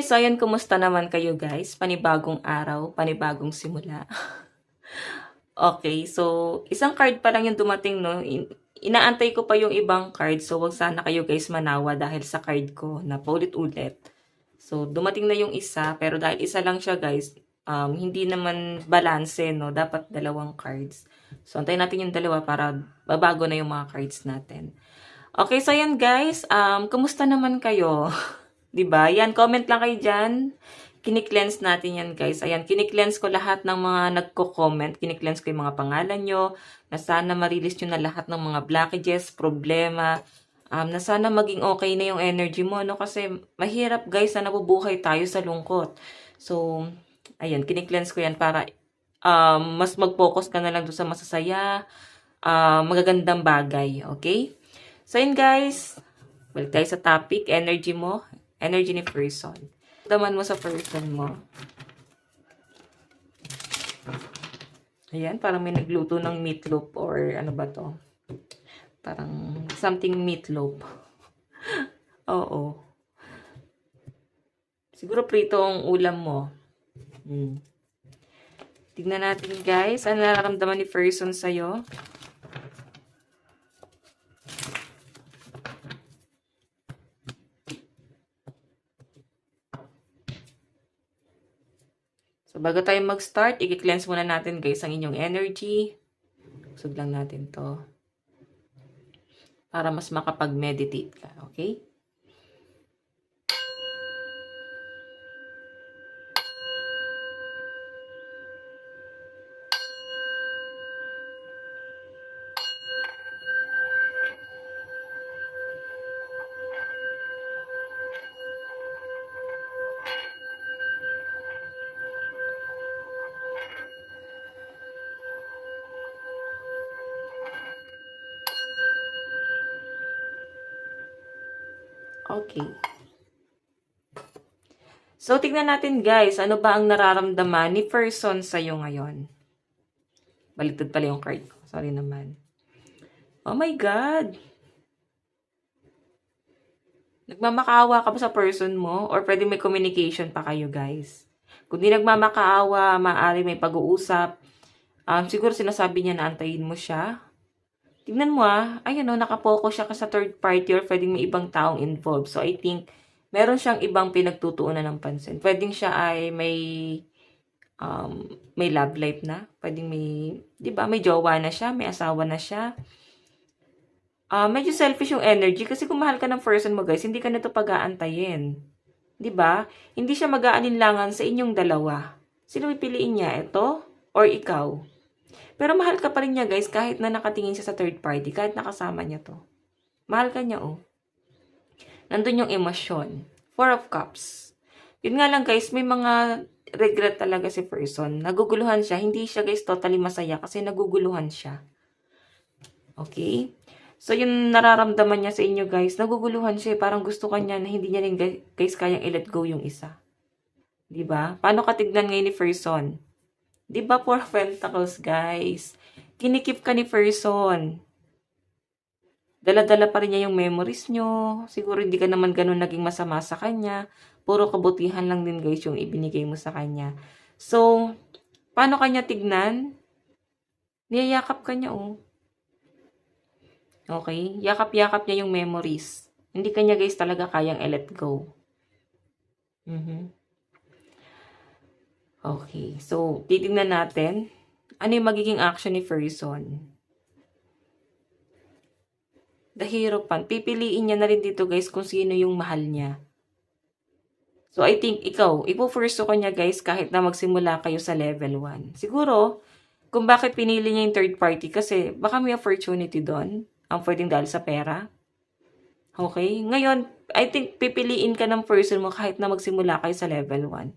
So ayan, kumusta naman kayo guys? Panibagong araw, panibagong simula. Okay, so isang card pa lang yung dumating, no? Inaantay ko pa yung ibang card, so wag sana kayo guys manawa dahil sa card ko na paulit-ulit. So dumating na yung isa, pero dahil isa lang siya guys, hindi naman balanse, no? Dapat dalawang cards. So antayin natin yung dalawa para babago na yung mga cards natin. Okay, so yan guys, kumusta naman kayo? 'Di ba? Yan, comment lang kayo diyan. Kini-cleanse natin yan, guys. Ayan, kini-cleanse ko lahat ng mga nagko-comment. Kini-cleanse ko yung mga pangalan nyo. Na sana ma-release nyo na lahat ng mga blockages, problema. Na sana maging okay na yung energy mo, no? Kasi mahirap, guys, na nabubuhay tayo sa lungkot. So, ayan, kini-cleanse ko yan para mas mag-focus ka na lang doon sa masasaya, magagandang bagay, okay? So, yun, guys. Balik tayo sa topic, energy mo. Energy ni person. Daman mo sa person mo. Ayan, parang may nagluto ng meatloaf or ano ba to? Parang something meatloaf. Oo. Siguro prito ang ulam mo. Tignan natin guys, ano nararamdaman ni person sa'yo? So, bago tayo mag-start, i-cleanse muna natin guys ang inyong energy. Usog lang natin to. Para mas makapag-meditate ka, okay? Okay. So, tignan natin guys, ano ba ang nararamdaman ni person sa'yo ngayon? Baliktad pala yung card ko. Sorry naman. Oh my God! Nagmamakaawa ka ba sa person mo? Or pwede may communication pa kayo guys? Kung di nagmamakaawa, maaari may pag-uusap. Siguro sinasabi niya na antayin mo siya. Tignan mo ayun nakapokus siya ka sa third party or pwedeng may ibang taong involved. So, I think, meron siyang ibang pinagtutuunan ng pansin. Pwedeng siya ay may love life na. Pwedeng may, di ba, may jowa na siya, may asawa na siya. Medyo selfish yung energy kasi kung mahal ka ng person mo guys, hindi ka na ito pag-aantayin. Di ba? Hindi siya mag-aalinlangan sa inyong dalawa. Sino pipiliin niya? Ito or ikaw? Pero mahal ka pa rin niya guys kahit na nakatingin siya sa third party, kahit nakasama niya to. Mahal ka niya Nandun yung emosyon. Four of Cups. Yun nga lang guys, may mga regret talaga si person. Naguguluhan siya. Hindi siya guys totally masaya kasi naguguluhan siya. Okay? So yung nararamdaman niya sa inyo guys, naguguluhan siya. Parang gusto kanya na hindi niya rin guys kayang i-let go yung isa. Diba? Paano ka tignan ngayon ni person? Diba, Four of Pentacles, guys? Kinikip ka ni person. Dala-dala pa rin niya yung memories nyo. Siguro hindi ka naman ganun naging masama sa kanya. Puro kabutihan lang din, guys, yung ibinigay mo sa kanya. So, paano kanya tignan? Niyayakap ka niya, Okay? Yakap-yakap niya yung memories. Hindi kanya, guys, talaga kayang i-let go. Okay, so titingnan natin ano yung magiging action ni person. The Hierophant. Pipiliin niya na rin dito guys kung sino yung mahal niya. So I think ikaw, ipo-first ko niya guys kahit na magsimula kayo sa level 1. Siguro, kung bakit pinili niya yung third party kasi baka may opportunity doon ang pwedeng dahil sa pera. Okay? Ngayon, I think pipiliin ka ng person mo kahit na magsimula kayo sa level 1.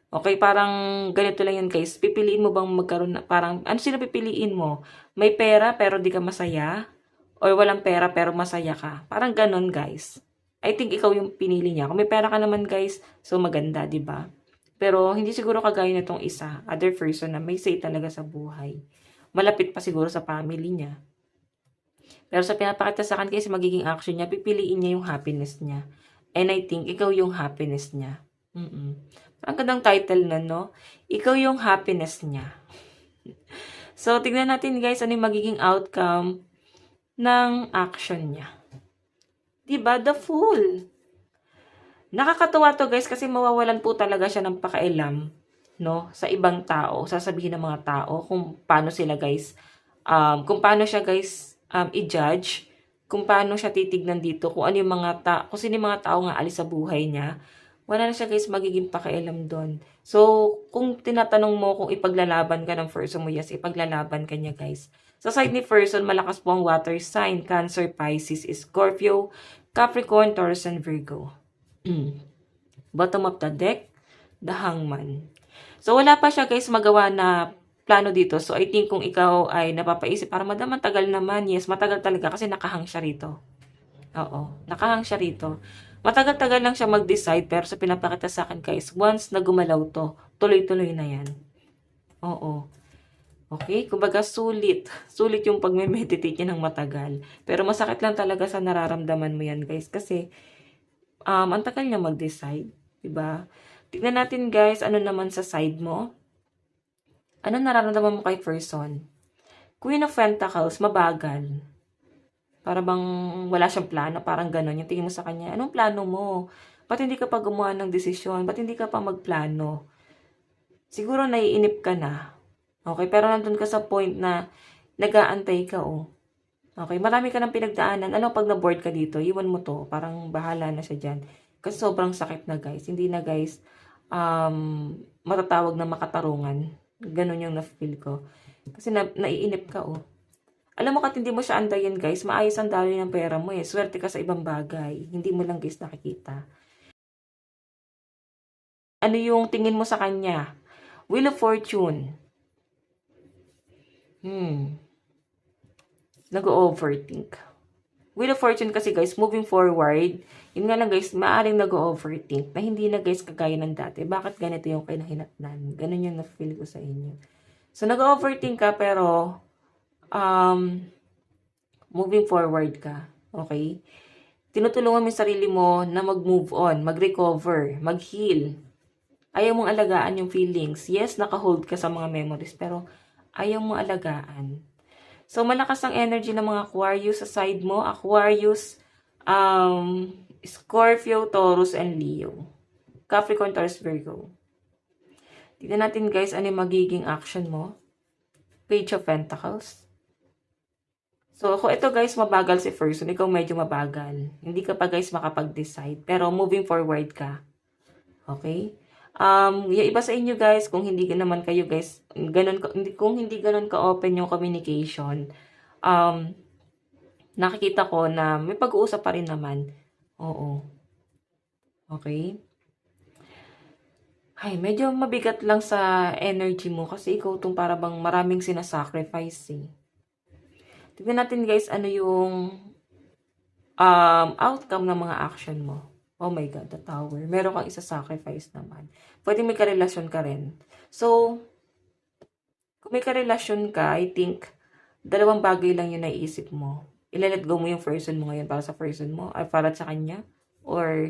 Okay, parang ganito lang yan guys. Pipiliin mo bang magkaroon na, parang, ano sino pipiliin mo? May pera pero di ka masaya? Or walang pera pero masaya ka? Parang ganon guys. I think ikaw yung pinili niya. Kung may pera ka naman guys, so maganda, di ba? Pero hindi siguro kagaya nitong isa, other person na may say talaga sa buhay. Malapit pa siguro sa family niya. Pero sa pinapakita sa akin guys, magiging action niya, pipiliin niya yung happiness niya. And I think ikaw yung happiness niya. Ang gandang title nun, no? Ikaw yung happiness niya. So, tignan natin guys, ano yung magiging outcome ng action niya. Diba? The Fool. Nakakatuwa to guys kasi mawawalan po talaga siya ng pakailam, no, sa ibang tao. Sasabihin ng mga tao kung paano sila guys, kung paano siya guys i-judge, kung paano siya titignan dito, kung ano yung kung sino yung mga tao nga alis sa buhay niya. Wala na siya guys magiging pakialam doon. So, kung tinatanong mo kung ipaglalaban ka ng person mo, yes, ipaglalaban ka niya guys. Sa side ni person, malakas po ang water sign, Cancer, Pisces, Scorpio, Capricorn, Taurus, and Virgo. Bottom of the deck, the Hangman. So, wala pa siya guys magawa na plano dito. So, I think kung ikaw ay napapaisip, para madam, matagal naman. Yes, matagal talaga kasi nakahang siya rito. Oo, nakahang siya rito. Matagal-tagal lang siya mag-decide, pero sa pinapakita sa akin guys, once na gumalaw to, tuloy-tuloy na yan. Oo. Okay? Kumbaga, sulit. Sulit yung pag-meditate niya ng matagal. Pero masakit lang talaga sa nararamdaman mo yan guys. Kasi, ang tagal niya mag-decide, 'di ba? Tignan natin guys, ano naman sa side mo? Ano nararamdaman mo kay person? Queen of Pentacles, mabagal. Para bang wala siyang plano, parang gano'n. Yung tingin mo sa kanya, anong plano mo? Ba't hindi ka pa gumawa ng desisyon? Ba't hindi ka pa magplano? Siguro naiinip ka na. Okay, pero nandun ka sa point na nag-aantay ka, oh. Okay, marami ka ng pinagdaanan. Alam, pag na-bored ka dito, iwan mo to. Parang bahala na siya dyan. Kasi sobrang sakit na guys. Hindi na guys, matatawag na makatarungan. Ganun yung na-feel ko. Kasi naiinip ka, oh. Alam mo, kat hindi mo siya antayin guys, maayos ang daloy ng pera mo eh. Swerte ka sa ibang bagay. Hindi mo lang guys nakikita. Ano yung tingin mo sa kanya? Wheel of Fortune. Nag-overthink. Wheel of Fortune kasi guys, moving forward, yun nga lang guys, maaaring nag-overthink na hindi na guys kagaya ng dati. Bakit ganito yung kinahinatnan? Ganun yung na-feel ko sa inyo. So, nag-overthink ka pero, moving forward ka. Okay? Tinutulungan mo yung sarili mo na mag-move on, mag-recover, mag-heal. Ayaw mong alagaan yung feelings. Yes, naka-hold ka sa mga memories, pero ayaw mong alagaan. So, malakas ang energy ng mga Aquarius sa side mo. Aquarius, Scorpio, Taurus, and Leo. Capricorn, Taurus, Virgo. Tignan natin guys, ano yung magiging action mo. Page of Pentacles. So, ako ito guys, mabagal si person. Ikaw medyo mabagal. Hindi ka pa guys makapag-decide. Pero moving forward ka. Okay? Yung iba sa inyo guys, kung hindi naman kayo guys, kung hindi ganun ka-open yung communication, nakikita ko na may pag-uusap pa rin naman. Oo. Okay? Ay, medyo mabigat lang sa energy mo kasi ikaw tong para bang maraming sinasacrifice eh. Tignan natin guys, ano yung outcome ng mga action mo. Oh my God, the Tower. Meron kang isa-sacrifice naman. Pwede may karelasyon ka rin. So, kung may karelasyon ka, I think, dalawang bagay lang yung naiisip mo. Ilalet go mo yung person mo ngayon para sa person mo, ay para sa kanya, or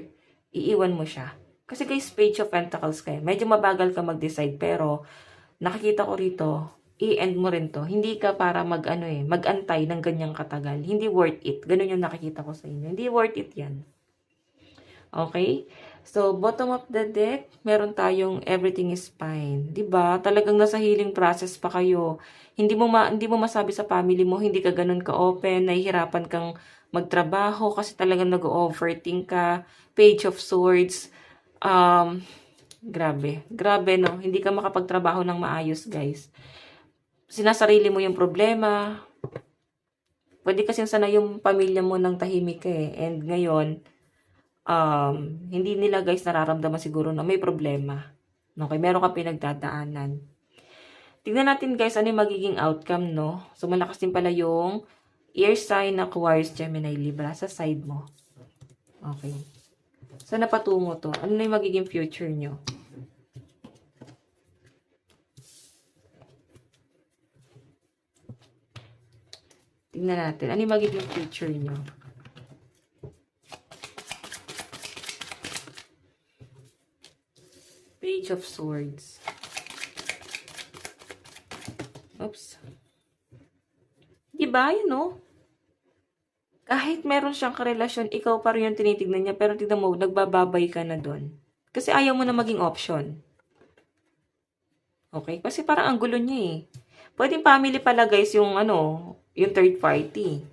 iiwan mo siya. Kasi guys, Page of Pentacles kayo. Medyo mabagal ka mag-decide, pero nakikita ko rito, i-end mo rin to. Hindi ka para mag-antay ng ganyang katagal. Hindi worth it. Ganun yung nakikita ko sa inyo. Hindi worth it yan. Okay? So, bottom of the deck, meron tayong everything is fine. 'Di ba? Talagang nasa healing process pa kayo. Hindi mo masabi sa family mo, hindi ka ganun ka-open, nahihirapan kang magtrabaho kasi talagang nag-overthink ka. Page of Swords. Grabe. Grabe, no? Hindi ka makapagtrabaho ng maayos, guys. Sinasarili mo yung problema. Pwede kasi sana yung pamilya mo ng tahimik eh. And ngayon, hindi nila guys nararamdaman siguro na may problema. Okay, meron ka pinagdadaanan. Tingnan natin guys ano yung magiging outcome, no? So, malakas din pala yung air sign na Aquarius, Gemini, Libra sa side mo. Okay. Saan napatungo to? Ano na yung magiging future nyo? Tingnan natin. Ano yung magiging future nyo? Page of Swords. Oops. Diba, yun no? Kahit meron siyang karelasyon, ikaw pa rin yung tinitignan niya, pero tignan mo, nagbababay ka na doon. Kasi ayaw mo na maging option. Okay? Kasi parang ang gulo niya eh. Pwedeng family pala guys yung yung third party.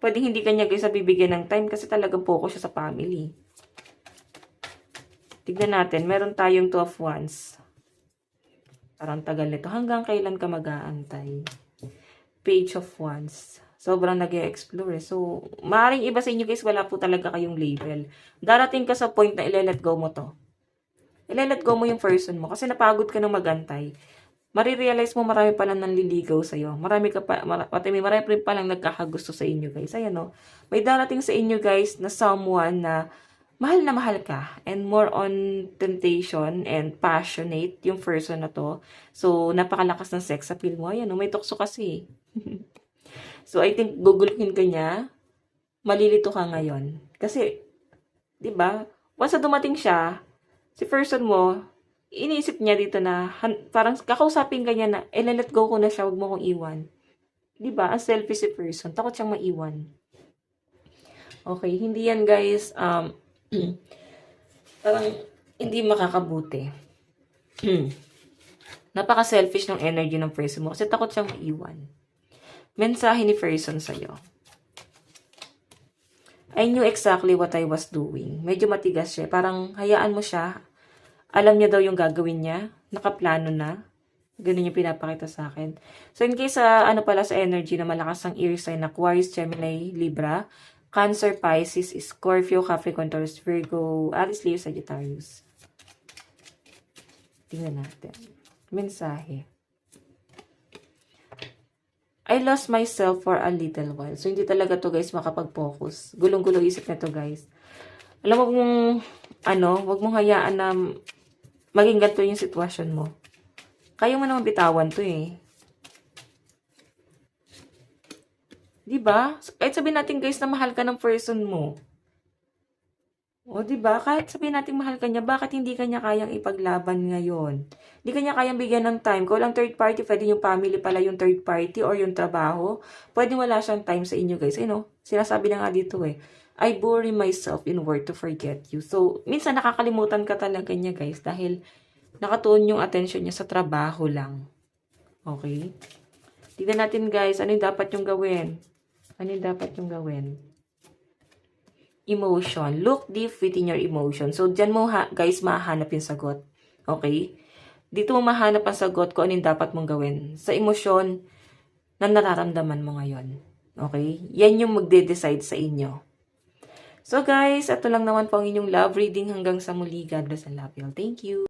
Pwedeng hindi kanya guys bibigyan ng time kasi talagang focus siya sa family. Tignan natin, meron tayong 2 of Wands. Parang tagal nito. Hanggang kailan ka mag-aantay? Page of Wands. Sobrang nag-e-explore. So, maaaring iba sa inyo guys, wala po talaga kayong label. Darating ka sa point na ile-let go mo to. Ile-let go mo yung person mo kasi napagod ka ng magantay. Marirealize mo marami pa lang nanliligaw sa'yo. Marami rin pa lang nagkakagusto sa inyo guys. Ayan no. May darating sa inyo guys na someone na mahal ka. And more on temptation and passionate yung person na to. So, napakalakas ng sex appeal mo. Ayan no. May tukso kasi. So, I think guguluhin ka niya. Malilito ka ngayon. Kasi, di ba? Once na dumating siya, si person mo, iniisip niya dito na, parang kakausapin ka niya na, let go ko na siya, wag mo kong iwan. Diba? Ang selfish si person. Takot siyang maiwan. Okay, hindi yan guys, parang hindi makakabuti. Napaka-selfish ng energy ng person mo kasi takot siyang maiwan. Mensahe ni person sa'yo. I knew exactly what I was doing. Medyo matigas siya. Parang hayaan mo siya. Alam niya daw yung gagawin niya. Nakaplano na. Ganun yung pinapakita sa akin. So, in case pala sa energy na malakas ang air sign, Aquarius, Gemini, Libra, Cancer, Pisces, Scorpio, Capricorn, Taurus, Virgo, Aries, Leo, Sagittarius. Tingnan natin. Mensahe. I lost myself for a little while. So, hindi talaga to guys makapag-focus. Gulong-gulo isip na to guys. Alam mo wag mong hayaan na maging ganito yung sitwasyon mo. Kaya mo naman bitawan to eh. Diba? Kahit sabihin natin guys na mahal ka ng person mo. O diba? Kahit sabihin natin mahal ka niya, bakit hindi kanya kayang ipaglaban ngayon? Hindi kanya kayang bigyan ng time. Kung walang third party, pwede yung family pala yung third party or yung trabaho. Pwede wala siyang time sa inyo guys. Sinasabi na nga dito eh. I bury myself in work to forget you. So, minsan nakakalimutan ka talaga niya guys dahil nakatuon yung attention niya sa trabaho lang. Okay? Tignan natin guys, ano yung dapat yung gawin? Ano yung dapat yung gawin? Emotion. Look deep within your emotion. So, dyan mo guys mahanap yung sagot. Okay? Dito mo mahanap ang sagot kung ano yung dapat mong gawin. Sa emosyon na nararamdaman mo ngayon. Okay? Yan yung magde-decide sa inyo. So guys, ito lang naman po ang inyong love reading hanggang sa muli. God bless and love you all. Thank you.